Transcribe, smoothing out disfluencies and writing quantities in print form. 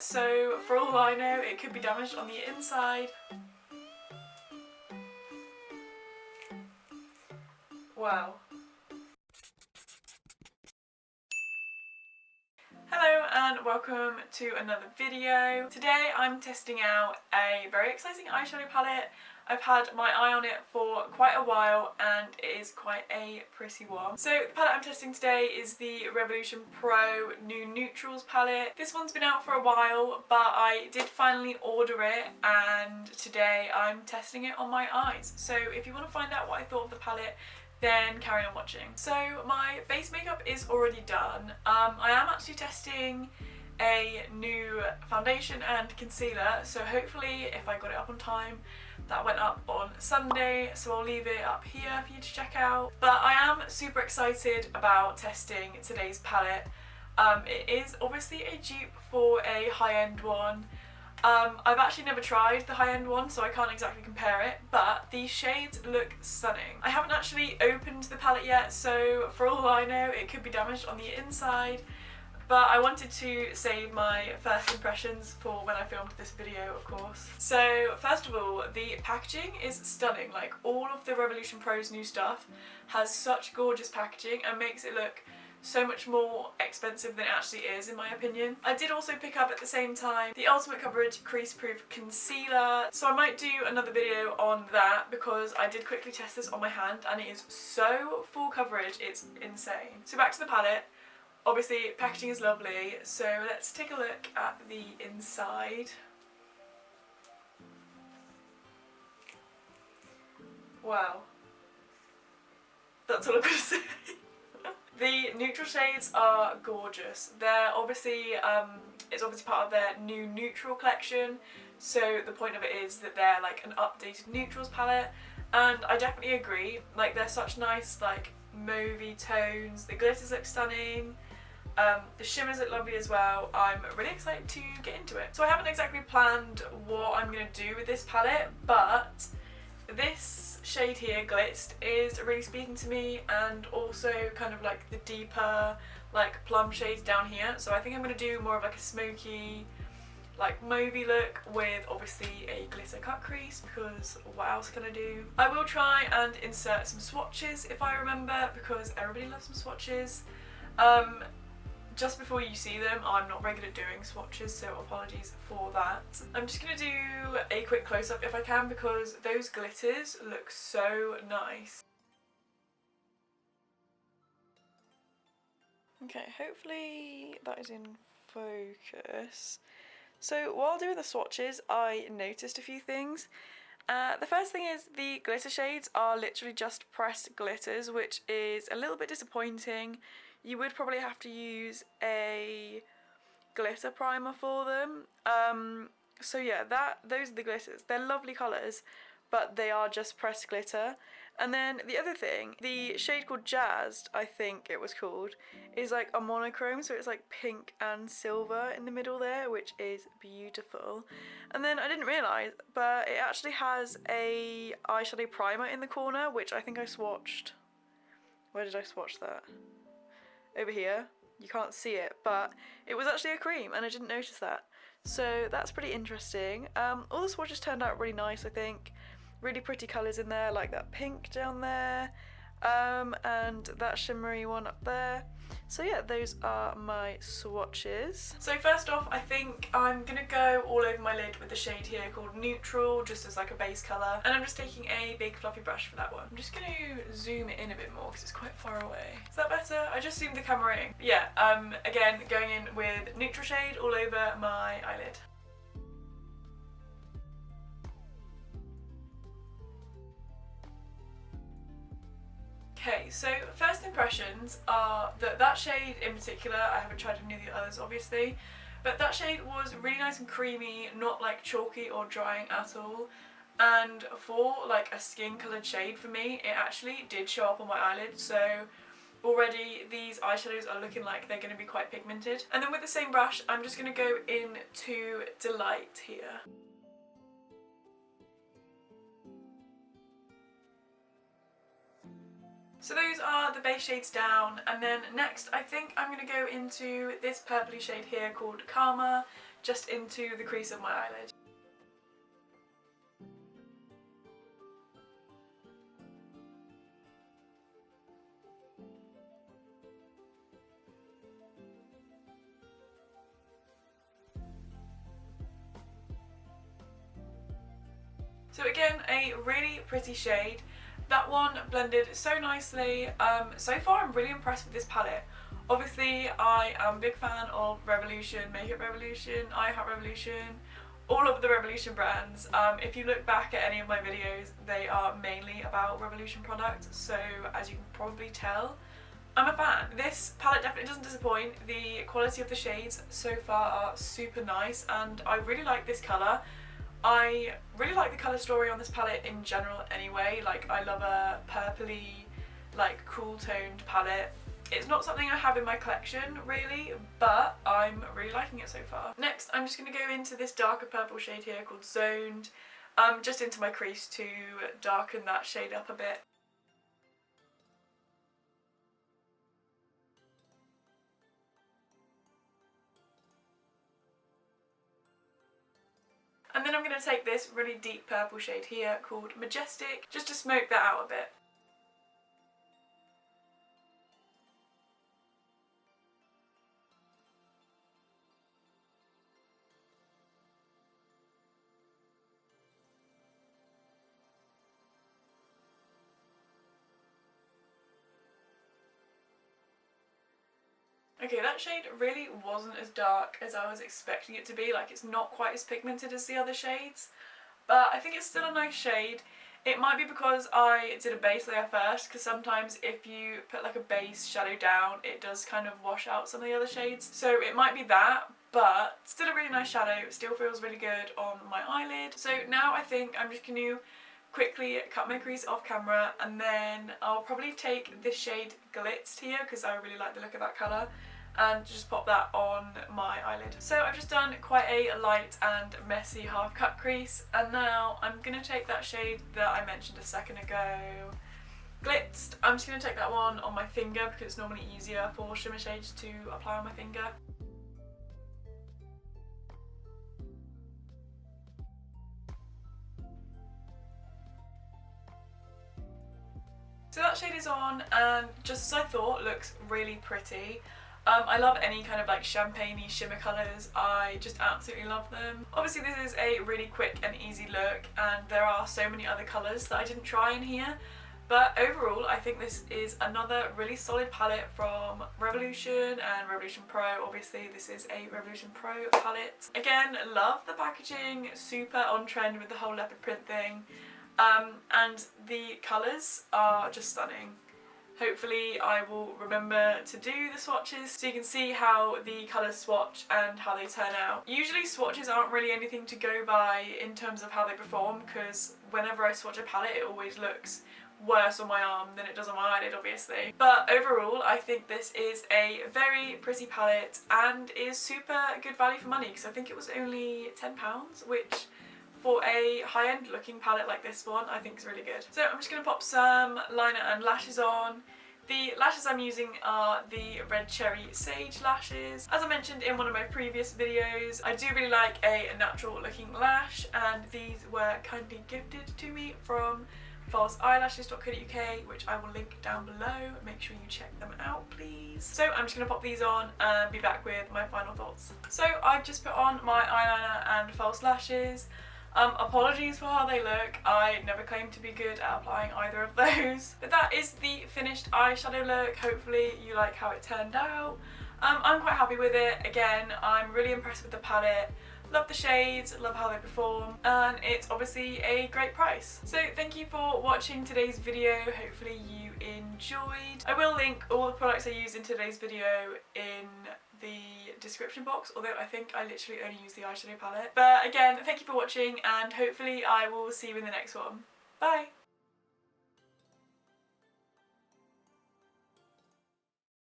So for all I know, it could be damaged on the inside. Wow. Hello and welcome to another video. Today I'm testing out a very exciting eyeshadow palette. I've had my eye on it for quite a while and it is quite a pretty one. So the palette I'm testing today is the Revolution Pro New Neutrals palette. This one's been out for a while, but I did finally order it and today I'm testing it on my eyes. So if you want to find out what I thought of the palette, then carry on watching. So my base makeup is already done. I am actually testing a new foundation and concealer, so hopefully if I got it up on time. That went up on Sunday, so I'll leave it up here for you to check out. But I am super excited about testing today's palette. It is obviously a dupe for a high-end one. I've actually never tried the high-end one, so I can't exactly compare it, but these shades look stunning. I haven't actually opened the palette yet, so for all I know it could be damaged on the inside, but I wanted to save my first impressions for when I filmed this video, of course. So first of all, the packaging is stunning. Like, all of the Revolution Pro's new stuff has such gorgeous packaging and makes it look so much more expensive than it actually is, in my opinion. I did also pick up at the same time the Ultimate Coverage Crease Proof Concealer, so I might do another video on that because I did quickly test this on my hand and it is so full coverage, it's insane. So back to the palette. Obviously packaging is lovely, so let's take a look at the inside. Wow. That's all I'm gonna say. The neutral shades are gorgeous. They're obviously, it's obviously part of their new neutral collection, so the point of it is that they're like an updated neutrals palette, and I definitely agree. Like, they're such nice like mauvey tones, the glitters look stunning, the shimmers look lovely as well. I'm really excited to get into it. So I haven't exactly planned what I'm going to do with this palette, but this shade here, Glitzt, is really speaking to me, and also kind of like the deeper like plum shades down here. So I think I'm going to do more of like a smoky, like mauvey look with obviously a glitter cut crease, because what else can I do? I will try and insert some swatches if I remember, because everybody loves some swatches. Just before you see them, I'm not very good at doing swatches, so apologies for that. I'm just going to do a quick close-up if I can, because those glitters look so nice. Okay, hopefully that is in focus. So while doing the swatches, I noticed a few things. The first thing is the glitter shades are literally just pressed glitters, which is a little bit disappointing. You would probably have to use a glitter primer for them. So yeah, those are the glitters. They're lovely colours, but they are just pressed glitter. And then the other thing, the shade called Jazzed, I think it was called, is like a monochrome, so it's like pink and silver in the middle there, which is beautiful. And then I didn't realise, but it actually has a eyeshadow primer in the corner, which I think I swatched. Where did I swatch that? Over here. You can't see it, but it was actually a cream and I didn't notice that. So that's pretty interesting. All the swatches turned out really nice, I think. Really pretty colours in there, like that pink down there, and that shimmery one up there. So yeah, those are my swatches. So first off, I think I'm gonna go all over my lid with the shade here called Neutral, just as like a base colour. And I'm just taking a big fluffy brush for that one. I'm just gonna zoom it in a bit more because it's quite far away. Is that better? I just zoomed the camera in. Yeah, again, going in with neutral shade all over my eyelid. Okay, so first impressions are that that shade in particular, I haven't tried any of the others obviously, but that shade was really nice and creamy, not like chalky or drying at all. And for like a skin coloured shade for me, it actually did show up on my eyelid, so already these eyeshadows are looking like they're going to be quite pigmented. And then with the same brush, I'm just going to go into Delight here. So those are the base shades down, and then next I think I'm going to go into this purpley shade here called Karma, just into the crease of my eyelid. So again, a really pretty shade. That one blended so nicely. So far I'm really impressed with this palette. Obviously I am a big fan of Revolution, Makeup Revolution, Revolution, all of the Revolution brands. If you look back at any of my videos, they are mainly about Revolution products, so as you can probably tell, I'm a fan. This palette definitely doesn't disappoint. The quality of the shades so far are super nice and I really like this colour. I really like the colour story on this palette in general anyway. Like, I love a purpley, like, cool toned palette. It's not something I have in my collection really, but I'm really liking it so far. Next, I'm just going to go into this darker purple shade here called Zoned, just into my crease to darken that shade up a bit. And then I'm going to take this really deep purple shade here called Majestic, just to smoke that out a bit. Okay, that shade really wasn't as dark as I was expecting it to be. Like, it's not quite as pigmented as the other shades, but I think it's still a nice shade. It might be because I did a base layer first, because sometimes if you put like a base shadow down, it does kind of wash out some of the other shades. So it might be that, but still a really nice shadow. It still feels really good on my eyelid. So now I think I'm just going to quickly cut my crease off camera, and then I'll probably take this shade Glitz here because I really like the look of that colour, and just pop that on my eyelid. So I've just done quite a light and messy half cut crease, and now I'm going to take that shade that I mentioned a second ago, Glitz. I'm just going to take that one on my finger because it's normally easier for shimmer shades to apply on my finger. So that shade is on, and just as I thought, looks really pretty. I love any kind of like champagne-y shimmer colours, I just absolutely love them. Obviously this is a really quick and easy look, and there are so many other colours that I didn't try in here, but overall I think this is another really solid palette from Revolution and Revolution Pro. Obviously this is a Revolution Pro palette. Again, love the packaging, super on trend with the whole leopard print thing, and the colours are just stunning. Hopefully I will remember to do the swatches so you can see how the colours swatch and how they turn out. Usually swatches aren't really anything to go by in terms of how they perform, because whenever I swatch a palette it always looks worse on my arm than it does on my eyelid, obviously. But overall I think this is a very pretty palette and is super good value for money, because I think it was only £10, which for a high-end looking palette like this one I think is really good. So I'm just going to pop some liner and lashes on. The lashes I'm using are the Red Cherry Sage lashes. As I mentioned in one of my previous videos, I do really like a natural looking lash, and these were kindly gifted to me from falseeyelashes.co.uk, which I will link down below. Make sure you check them out, please. So I'm just going to pop these on and be back with my final thoughts. So I've just put on my eyeliner and false lashes. Apologies for how they look, I never claimed to be good at applying either of those. But that is the finished eyeshadow look. Hopefully you like how it turned out. I'm quite happy with it. Again, I'm really impressed with the palette. Love the shades, love how they perform, and it's obviously a great price. So thank you for watching today's video, hopefully you enjoyed. I will link all the products I used in today's video in the description box, although I think I literally only use the eyeshadow palette. But again, thank you for watching, and hopefully I will see you in the next one. Bye!